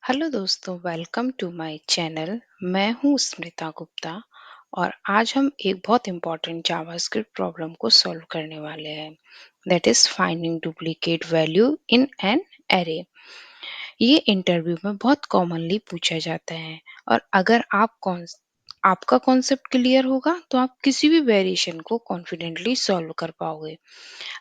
Hello दोस्तों, welcome to my channel. मैं हूं स्मिता गुप्ता और आज हम एक बहुत इम्पोर्टेंट जावास्क्रिप्ट प्रॉब्लम को सॉल्व करने वाले हैं। That is finding duplicate value in an array. ये इंटरव्यू में बहुत कॉमनली पूछा जाता है और अगर आपका कॉन्सेप्ट क्लियर होगा तो आप किसी भी वेरिएशन को कॉन्फिडेंटली सॉल्व कर पाओगे।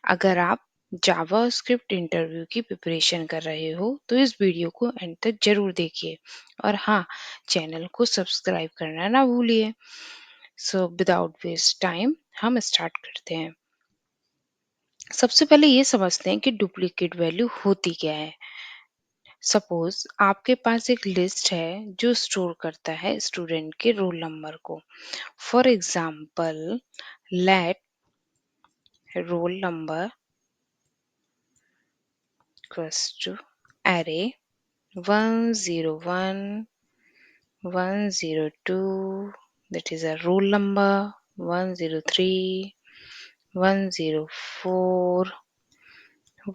अगर आप जावास्क्रिप्ट इंटरव्यू की प्रिपरेशन कर रहे हो तो इस वीडियो को एंड तक जरूर देखिए और हाँ, चैनल को सब्सक्राइब करना ना भूलिए। सो विदाउट वेस्ट टाइम हम स्टार्ट करते हैं। सबसे पहले ये समझते हैं कि डुप्लीकेट वैल्यू होती क्या है। सपोज आपके पास एक लिस्ट है जो स्टोर करता है स्टूडेंट के रोल नंबर को। For example, let roll number equals to array 101 102, that is a roll number 103 104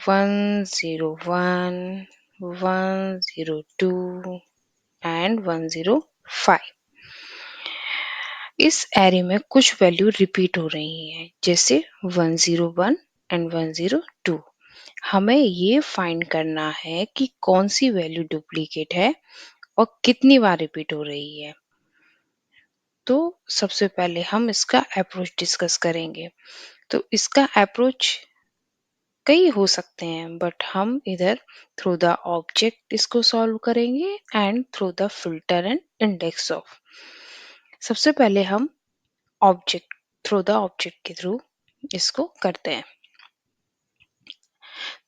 101 102 and 105। इस एरे में कुछ वैल्यू रिपीट हो रही हैं, जैसे 101 एंड 102। हमें ये फाइंड करना है कि कौन सी वैल्यू डुप्लीकेट है और कितनी बार रिपीट हो रही है। तो सबसे पहले हम इसका अप्रोच डिस्कस करेंगे। तो इसका अप्रोच कई हो सकते हैं, बट हम इधर थ्रू द ऑब्जेक्ट इसको सॉल्व करेंगे and through the filter and index of. सबसे पहले हम ऑब्जेक्ट थ्रू द ऑब्जेक्ट के थ्रू इसको करते हैं।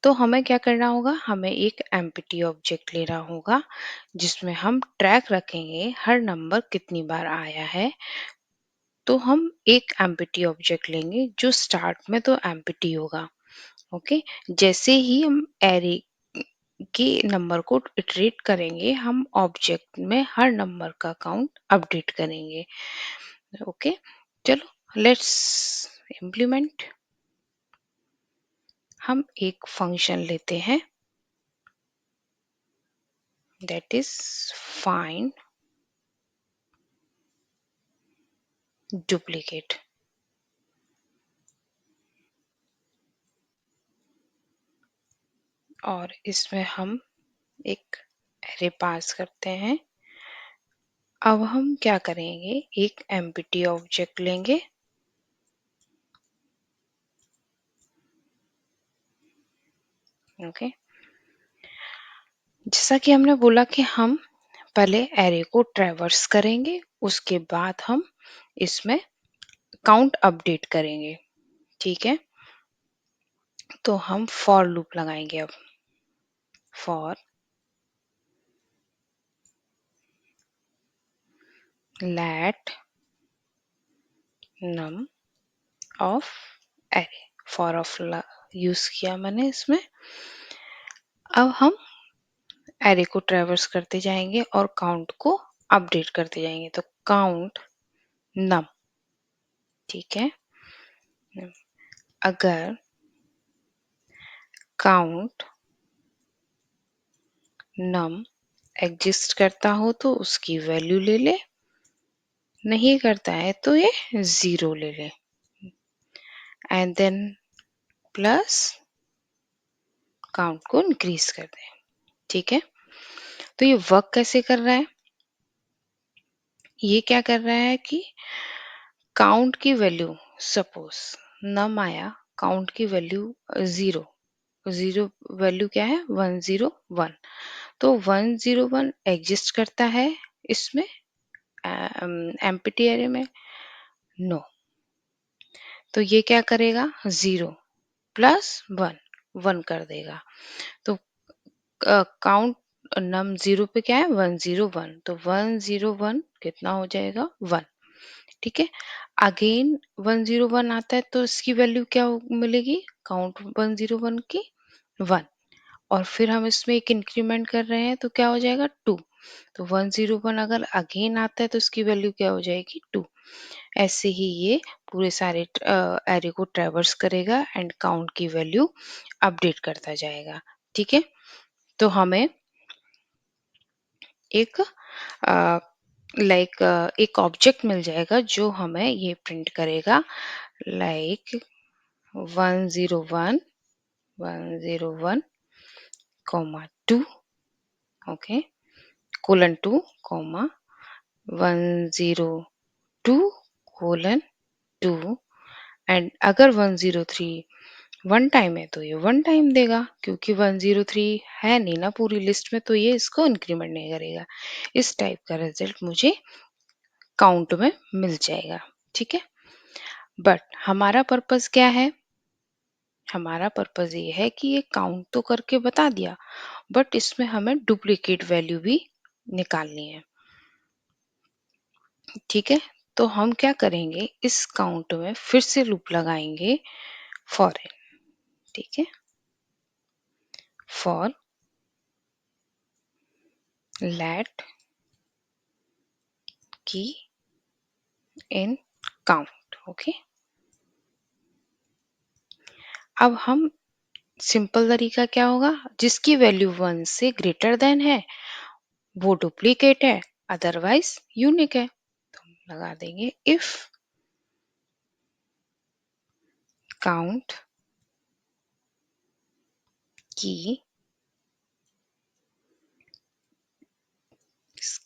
तो हमें क्या करना होगा, हमें एक एम्प्टी ऑब्जेक्ट लेना होगा जिसमें हम ट्रैक रखेंगे हर नंबर कितनी बार आया है। तो हम एक एम्प्टी ऑब्जेक्ट लेंगे जो स्टार्ट में तो एम्प्टी होगा। ओके, जैसे ही हम एरे के नंबर को इटरेट करेंगे हम ऑब्जेक्ट में हर नंबर का काउंट अपडेट करेंगे। ओके, चलो लेट्स इम्प्लीमेंट। हम एक फंक्शन लेते हैं दैट इज फाइंड डुप्लीकेट। और इसमें हम एक एरे पास करते हैं। अब हम क्या करेंगे, एक एम्प्टी ऑब्जेक्ट लेंगे। ओके, जैसा कि हमने बोला कि हम पहले एरे को ट्रैवर्स करेंगे, उसके बाद हम इसमें काउंट अपडेट करेंगे। ठीक है, तो हम फॉर लूप लगाएंगे। अब for let num of array, for of use किया मैंने इसमें। अब हम एरे को ट्रैवर्स करते जाएंगे और काउंट को अपडेट करते जाएंगे। तो काउंट नम, ठीक है। अगर काउंट नम एग्जिस्ट करता हो तो उसकी वैल्यू ले ले, नहीं करता है तो ये 0 ले ले, एंड देन प्लस काउंट को इंक्रीज कर दे। ठीक है, तो ये वर्क कैसे कर रहा है, ये क्या कर रहा है कि काउंट की वैल्यू, सपोज नम आया, काउंट की वैल्यू 0, 0 वैल्यू क्या है 101। तो 101 एग्जिस्ट करता है इसमें एम्प्टी एरे में, नो। तो ये क्या करेगा, 0 प्लस 1 1 कर देगा। तो काउंट नम 0 पे क्या है 101, तो 101 कितना हो जाएगा 1। ठीक है, अगेन 101 आता है तो इसकी वैल्यू क्या मिलेगी, काउंट 101 की 1, और फिर हम इसमें एक इंक्रीमेंट कर रहे हैं तो क्या हो जाएगा 2। तो 101 अगर अगेन आता है तो इसकी वैल्यू क्या हो जाएगी 2। ऐसे ही ये पूरे सारे एरे को ट्रैवर्स करेगा एंड काउंट की वैल्यू अपडेट करता जाएगा। ठीक है, तो हमें एक लाइक एक ऑब्जेक्ट मिल जाएगा जो हमें ये प्रिंट करेगा like 101 101 comma 2 okay colon 2 comma 102 colon 2 and अगर 103 वन टाइम है तो ये वन टाइम देगा क्योंकि 103 है नहीं ना पूरी लिस्ट में, तो ये इसको इंक्रीमेंट नहीं करेगा। इस टाइप का रिजल्ट मुझे काउंट में मिल जाएगा। ठीक है, बट हमारा पर्पस क्या है? हमारा पर्पस ये है कि ये काउंट तो करके बता दिया, बट इसमें हमें डुप्लीकेट वैल्यू भी निकालनी है। ठीक है, तो हम क्या करेंगे, इस काउंट में फिर से लूप लगाएंगे फॉर इन। ठीक है, फॉर लेट की इन काउंट। ओके, अब हम सिंपल तरीका क्या होगा, जिसकी वैल्यू 1 से ग्रेटर देन है वो डुप्लीकेट है, अदरवाइज यूनिक है। तो हम लगा देंगे इफ काउंट की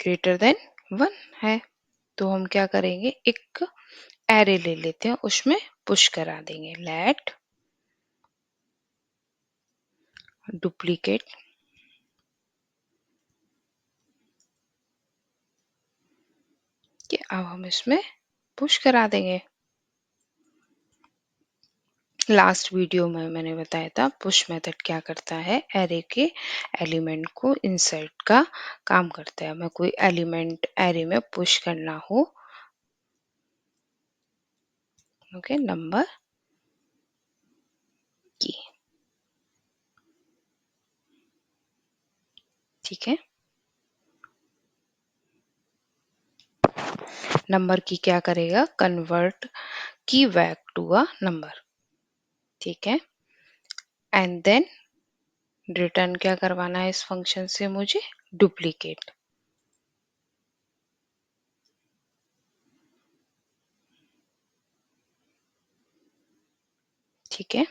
ग्रेटर देन 1 है, तो हम क्या करेंगे, एक एरे ले लेते हैं, उसमें पुश करा देंगे लेट डुप्लीकेट के, अब हम इसमें पुश करा देंगे। लास्ट वीडियो में मैंने बताया था पुश मेथड क्या करता है, एरे के एलिमेंट को इंसर्ट का काम करता है। हमें कोई एलिमेंट एरे में पुश करना हो, ओके, नंबर की। ठीक है, नंबर की क्या करेगा, कन्वर्ट की बैक टू अ नंबर। ठीक है, एंड देन रिटर्न क्या करवाना है इस फंक्शन से मुझे, डुप्लीकेट। ठीक है,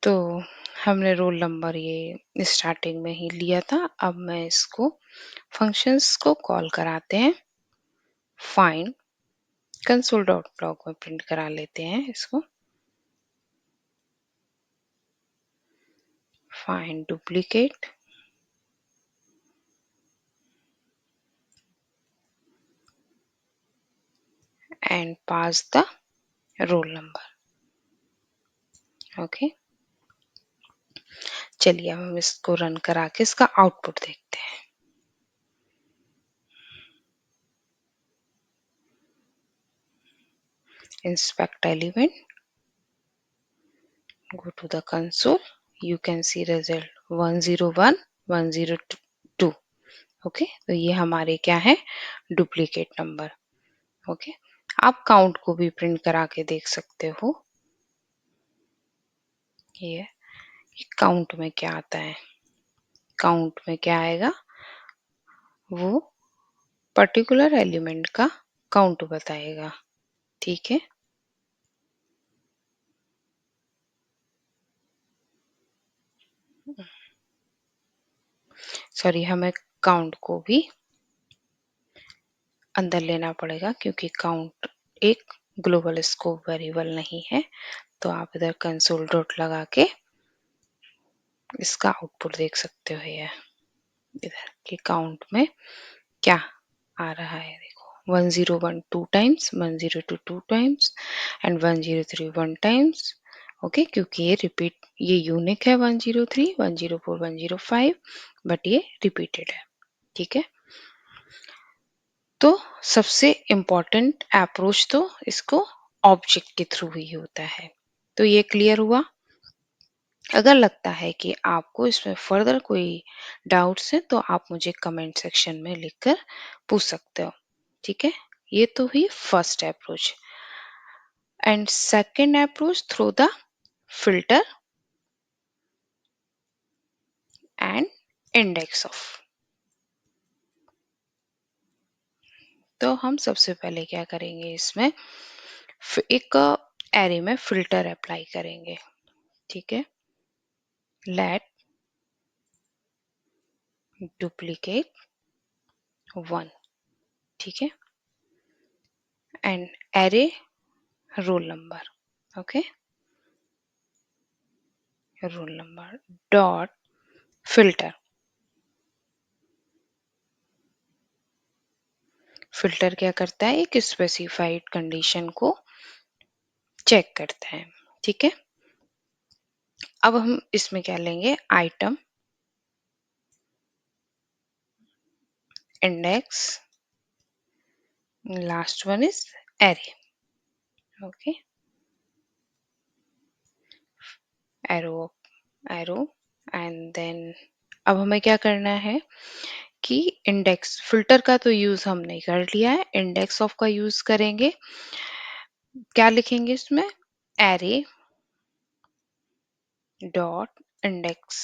तो हमने रोल नंबर ये स्टार्टिंग में ही लिया था। अब मैं इसको फंक्शंस को कॉल कराते हैं, फाइंड कंसोल डॉट लॉग में प्रिंट करा लेते हैं इसको, find duplicate and pass the roll number. Okay, चलिए अब हम इसको रन करा के इसका आउटपुट देखते हैं। Inspect element, go to the console, you can see result 101 102। Okay, तो ये हमारे क्या है, डुप्लीकेट नंबर। ओके, आप काउंट को भी प्रिंट करा के देख सकते हो। ये काउंट में क्या आता है, काउंट में क्या आएगा, वो पर्टिकुलर एलिमेंट का काउंट बताएगा। ठीक है, सॉरी, हमें काउंट को भी अंदर लेना पड़ेगा क्योंकि काउंट एक ग्लोबल स्कोप वेरिएबल नहीं है। तो आप इधर कंसोल डॉट लगा के इसका आउटपुट देख सकते हो। ये इधर के काउंट में क्या आ रहा है, देखो 101 two times, 102 two times and 103 one times. Okay, क्योंकि ये रिपीट, ये यूनिक है 103 104 105, बट ये रिपीटेड है। ठीक है, तो सबसे इम्पोर्टेंट अप्रोच तो इसको ऑब्जेक्ट के थ्रू ही होता है। तो ये क्लियर हुआ। अगर लगता है कि आपको इसमें फर्दर कोई डाउट्स हैं तो आप मुझे कमेंट सेक्शन में लिखकर पूछ सकते हो। ठीक है, ये तो हुई first approach. And second approach through the filter and index of. तो हम सबसे पहले क्या करेंगे, इसमें एक एरे में फिल्टर अप्लाई करेंगे। ठीक है, लेट डुप्लीकेट 1। ठीक है, and array roll number. Okay, roll number dot filter. Filter क्या करता है, एक स्पेसिफाइड कंडीशन को चेक करता है। ठीक है, अब हम इसमें क्या लेंगे, item index, last one is array. Okay, arrow arrow and then अब हमें क्या करना है कि इंडेक्स, फिल्टर का तो यूज हमने कर लिया है, इंडेक्स ऑफ का यूज करेंगे। क्या लिखेंगे इसमें, एरे डॉट इंडेक्स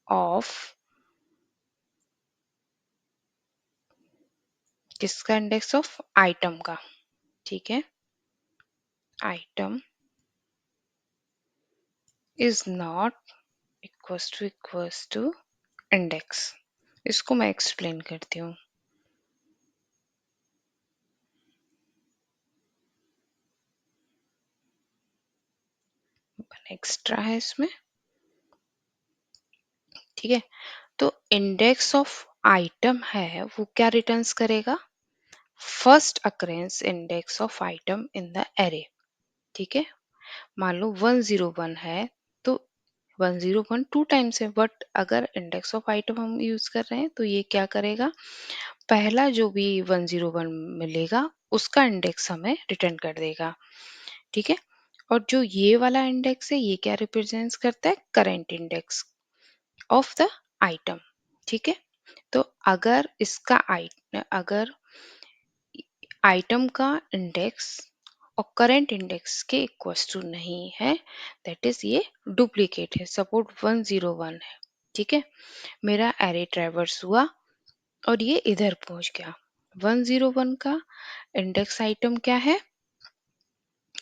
ऑफ, किसका इंडेक्स ऑफ, आइटम का। ठीक है, item is not equals to index. इसको मैं एक्सप्लेन करती हूँ। एक्स्ट्रा है इसमें। ठीक है, तो इंडेक्स ऑफ आइटम है वो क्या रिटर्न्स करेगा, first occurrence index of item in the array. ठीक है, मान लो 101 है तो 101 टू टाइम्स है, बट अगर इंडेक्स ऑफ आइटम हम यूज कर रहे हैं तो ये क्या करेगा, पहला जो भी 101 मिलेगा उसका इंडेक्स हमें रिटर्न कर देगा। ठीक है, और जो ये वाला इंडेक्स है ये क्या रिप्रेजेंट्स करता है, current index of the item. ठीक है, तो अगर अगर आइटम का इंडेक्स और करंट इंडेक्स के इक्वल्स टू नहीं है, दैट इज ये डुप्लीकेट है। सपोज 101 है। ठीक है, मेरा एरे ट्रेवर्स हुआ और ये इधर पहुंच गया। 101 का इंडेक्स आइटम क्या है,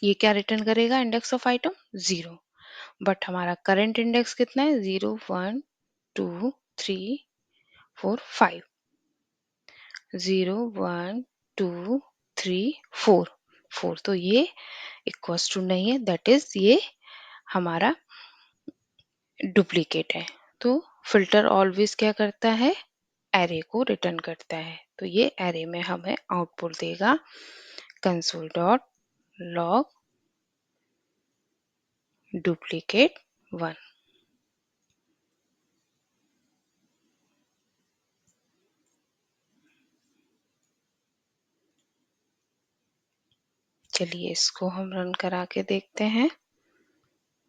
ये क्या रिटर्न करेगा, इंडेक्स ऑफ आइटम 0। बट हमारा करंट इंडेक्स कितना है, 0 1 2 3 4 5। 0 1 2 3 4 4, तो ये इक्वल्स टू नहीं है, दैट इज ये हमारा डुप्लीकेट है। तो फिल्टर ऑलवेज क्या करता है, एरे को रिटर्न करता है। तो ये एरे में हमें आउटपुट देगा कंसोल डॉट लॉग डुप्लीकेट 1। चलिए इसको हम रन करा के देखते हैं।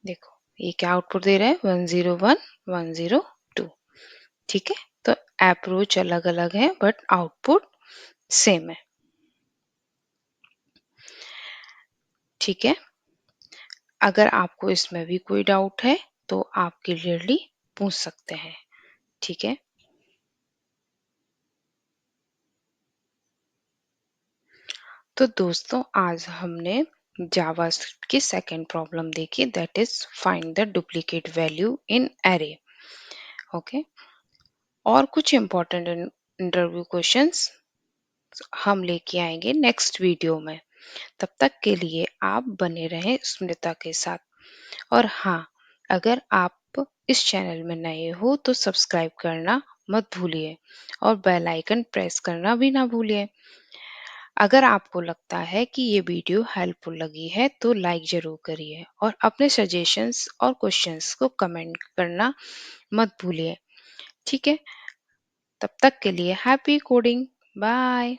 देखो ये क्या आउटपुट दे रहा है, 101 102। ठीक है, तो अप्रोच अलग अलग है बट आउटपुट सेम है। ठीक है, अगर आपको इसमें भी कोई डाउट है तो आप क्लियरली पूछ सकते हैं। ठीक है, तो दोस्तों आज हमने जावा की सेकेंड प्रॉब्लम देखी, that is find the duplicate value in array. Okay, और कुछ इम्पोर्टेंट इंटरव्यू क्वेश्चंस हम लेके आएंगे नेक्स्ट वीडियो में। तब तक के लिए आप बने रहें स्मृता के साथ। और हाँ, अगर आप इस चैनल में नए हो तो सब्सक्राइब करना मत भूलिए और बेल आइकन प्रेस करना भी ना भूलिए। अगर आपको लगता है कि ये वीडियो हेल्पफुल लगी है तो लाइक ज़रूर करिए और अपने सजेशंस और क्वेश्चंस को कमेंट करना मत भूलिए। ठीक है, तब तक के लिए हैप्पी कोडिंग, बाय।